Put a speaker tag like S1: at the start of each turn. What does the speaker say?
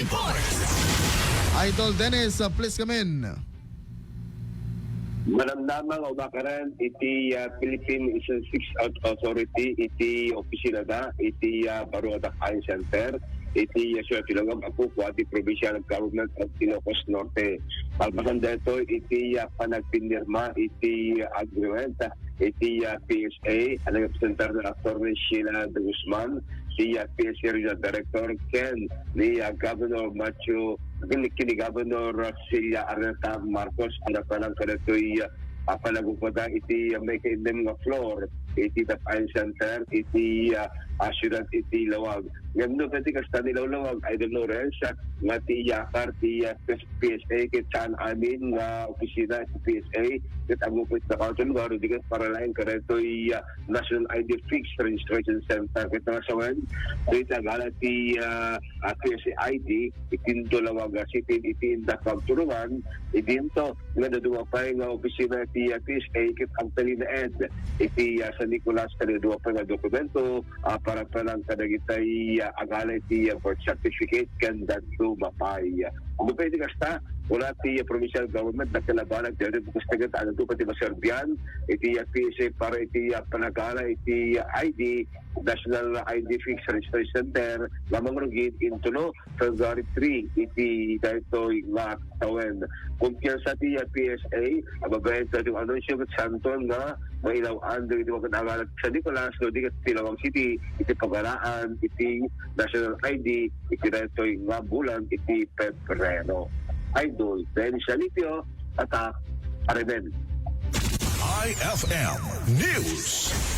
S1: Reports.
S2: Idol Dennis, please come in.
S3: Manamnamang umakaran iti Philippine Statistics Authority iti opisina da iti Baruadak Island Center iti Sir Tilogam ako kuwati Provincial Government of Ilocos Norte. Palpasan dito iti panagpinirma iti agreement iti PSA ang representar na Atty. Sheila de Guzman, si PSA Regional Director Ken, ni Governor Matthew kini Governor Celia Arneta Marcos para palang kanato'y panagupada iti may kaindem nga floor iti Tapayan Center iti asyudad iti Lawag. Ngano pati kasta nilawlawag Idol Lawrence nga ti yakar ti PSA kit saan amin nga opisina ti PSA kit agupit na council nga rudigat para lain kanato'y National ID Fixed Registration Center kit nga sawan iti agala ti PSA ID itinto Lawag City iti indak pagturuan idinto nga dadumapay nga opisina ti PSA kit ang talina ed iti San Nicolas kadadumapay nga dokumento para palang kadagitay agala iti birth certificate kan dadto mapay. Kung pwede kasta wala ti provincial government na kalabanag dito bukas tagat ano to pati maserbian iti PSA para iti panagala iti ID National ID Fixed Registration Center lamang rugid into February 3 iti dito nga tawen. Kumpiyansa ti PSA ababayan sa yung anunsyo kat santon nga mailawan dito magkatagalat sa Nicolas no di kat Tilawang City iti pagalaan iti National ID iti dito nga bulan iti Pebrero. Idol Dennis Alipio at Areben.
S1: IFM News.